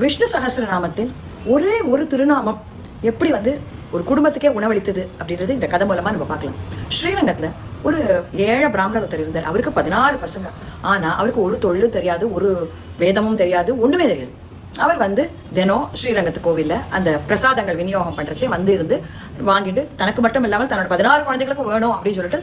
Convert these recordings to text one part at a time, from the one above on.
விஷ்ணு சகஸ்ரநாமத்தின் ஒரே ஒரு திருநாமம் எப்படி வந்து ஒரு குடும்பத்துக்கே உணவளித்தது அப்படின்றது இந்த கதை மூலமா நம்ம பார்க்கலாம். ஸ்ரீரங்கத்துல ஒரு ஏழை பிராமணர் ஒருத்தர் இருந்தார். அவருக்கு 16 பசங்க. ஆனா அவருக்கு ஒரு தொழிலும் தெரியாது, ஒரு வேதமும் தெரியாது, ஒண்ணுமே தெரியாது. அவர் வந்து தினம் ஸ்ரீரங்கத்து கோவில்ல அந்த பிரசாதங்கள் விநியோகம் பண்றச்சே வந்து இருந்து வாங்கிட்டு தனக்கு மட்டும் இல்லாமல் தன்னோட 16 குழந்தைகளுக்கும் வேணும் அப்படின்னு சொல்லிட்டு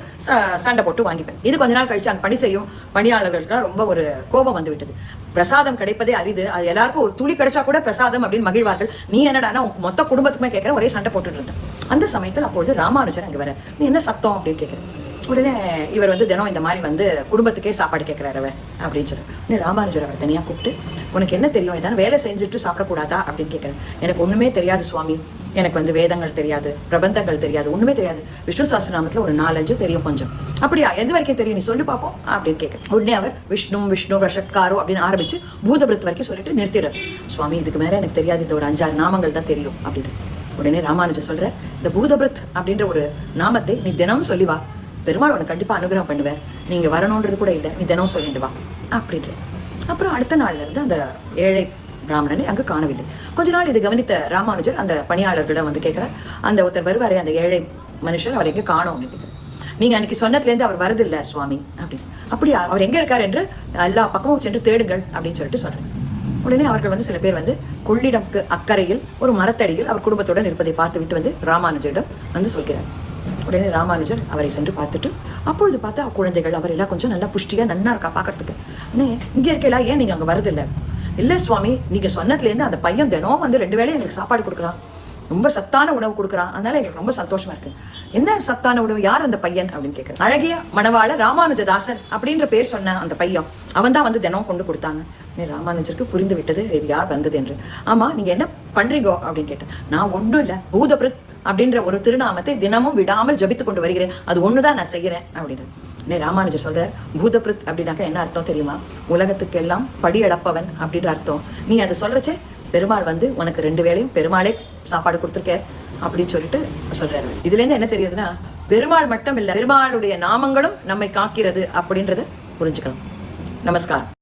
சண்டை போட்டு வாங்கிப்பேன். இது கொஞ்ச நாள் கழிச்சு அங்க பணி செய்யும் பணியாளர்களுக்கு ரொம்ப ஒரு கோபம் வந்து விட்டது. பிரசாதம் கிடைப்பதே அரிது, அது எல்லாருக்கும் ஒரு துளி கிடைச்சா கூட பிரசாதம் அப்படின்னு மகிழ்வார்கள். நீ என்னடானா மொத்த குடும்பத்துக்குமே கேட்கிற, ஒரே சண்டை போட்டுட்டு இருந்தேன். அந்த சமயத்தில் அப்பொழுது ராமானுஜர் அங்க வர, நீ என்ன சத்தம் அப்படின்னு கேட்கிறேன். உடனே இவர் வந்து தினம் இந்த மாதிரி வந்து குடும்பத்துக்கே சாப்பாடு கேட்கிறாரு அவர் அப்படின்னு சொல்லி ராமானுஜர் அவர் தனியாக கூப்பிட்டு, உனக்கு என்ன தெரியும், ஏதாவது வேலை செஞ்சுட்டு சாப்பிடக்கூடாதா அப்படின்னு கேட்குறேன். எனக்கு ஒன்றுமே தெரியாது சுவாமி, எனக்கு வந்து வேதங்கள் தெரியாது, பிரபந்தங்கள் தெரியாது, ஒன்றுமே தெரியாது. விஷ்ணு சஹஸ்ரநாமத்தில் ஒரு 4-5 தெரியும் கொஞ்சம். அப்படியா, எது வரைக்கும் தெரியும் நீ சொல்லி பார்ப்போம் அப்படின்னு கேட்குறேன். உடனே அவர் விஷ்ணு விஷட்காரோ அப்படின்னு ஆரம்பிச்சு பூதபிருத் வரைக்கும் சொல்லிட்டு நிறுத்திடுறார். சுவாமி இதுக்கு மேலே எனக்கு தெரியாது, இந்த ஒரு 5-6 நாமங்கள் தான் தெரியும் அப்படின்னு. உடனே ராமானுஜர் சொல்ற, இந்த பூதபிருத் அப்படின்ற ஒரு நாமத்தை நீ தினம் சொல்லி வா, பெருமாள் உனக்கு கண்டிப்பா அனுகிரகம் பண்ணுவேன், நீங்க வரணுன்றது கூட இல்லை, நீ தினம் சொல்லிட்டு வா அப்படின்ற. அப்புறம் அடுத்த நாள்ல இருந்து அந்த ஏழை பிராமணனை அங்கு காணவில்லை. கொஞ்ச நாள் இது கவனித்த ராமானுஜர் அந்த பணியாளர்களிடம் வந்து கேட்கிறார், அந்த ஒருத்தர் வருவாரே அந்த ஏழை மனுஷர், அவர் எங்க காணோம் அப்படின்னு. நீங்க அன்னைக்கு சொன்னதுலேருந்து அவர் வருதில்லை சுவாமி அப்படின்னு. அப்படியா, அவர் எங்க இருக்கார் என்று எல்லா பக்கமும் சென்று தேடுங்கள் அப்படின்னு சொல்லிட்டு சொல்றேன். உடனே அவர்கள் வந்து சில பேர் வந்து கொள்ளிடம்க்கு அக்கறையில் ஒரு மரத்தடியில் அவர் குடும்பத்துடன் இருப்பதை பார்த்து விட்டு வந்து ராமானுஜரிடம் வந்து சொல்கிறார். உடனே ராமானுஜர் அவரை சென்று பார்த்துட்டு, அப்பொழுது பார்த்தா குழந்தைகள் அவர் எல்லாம் கொஞ்சம் நல்லா புஷ்டியா நன்னா இருக்கா பாக்கிறதுக்கு. இங்க இருக்கலாம், ஏன் நீங்க அங்க வருதில்லை? இல்ல சுவாமி, நீங்க சொன்னதுலேருந்து அந்த பையன் தினம் வந்து 2 வேளையும் எங்களுக்கு சாப்பாடு கொடுக்குறான், ரொம்ப சத்தான உணவு கொடுக்குறான், அதனால எங்களுக்கு ரொம்ப சந்தோஷமா இருக்கு. என்ன சத்தான உணவு, யார் அந்த பையன் அப்படின்னு கேட்கிறேன். அழகிய மணவாள ராமானுஜதாசன் அப்படின்ற பேர் சொன்ன அந்த பையன், அவன் தான் வந்து தினம் கொண்டு கொடுத்தாங்க. ராமானுஜருக்கு புரிந்து விட்டது இது யார் வந்தது என்று. ஆமா, நீங்க என்ன பண்றீங்கோ அப்படின்னு கேட்டேன். நான் ஒன்றும் இல்லை, பூதபிருத் அப்படின்ற ஒரு திருநாமத்தை தினமும் விடாமல் ஜபித்து கொண்டு வருகிறேன், அது ஒண்ணுதான் நான் செய்யறேன் அப்படின்னு. ராமானுஜர் சொல்றார், பூதபிருத் அப்படின்னாக்கா என்ன அர்த்தம் தெரியுமா? உலகத்துக்கு எல்லாம் படி அளப்பவன் அப்படின்ற அர்த்தம். நீ அதை சொல்றச்சே பெருமாள் வந்து உனக்கு 2 வேளையும் பெருமாளே சாப்பாடு கொடுத்துருக்க அப்படின்னு சொல்லிட்டு சொல்றாரு. இதுல இருந்து என்ன தெரியுதுன்னா, பெருமாள் மட்டும் இல்ல, பெருமாளுடைய நாமங்களும் நம்மை காக்கிறது அப்படின்றத புரிஞ்சுக்கலாம். நமஸ்காரம்.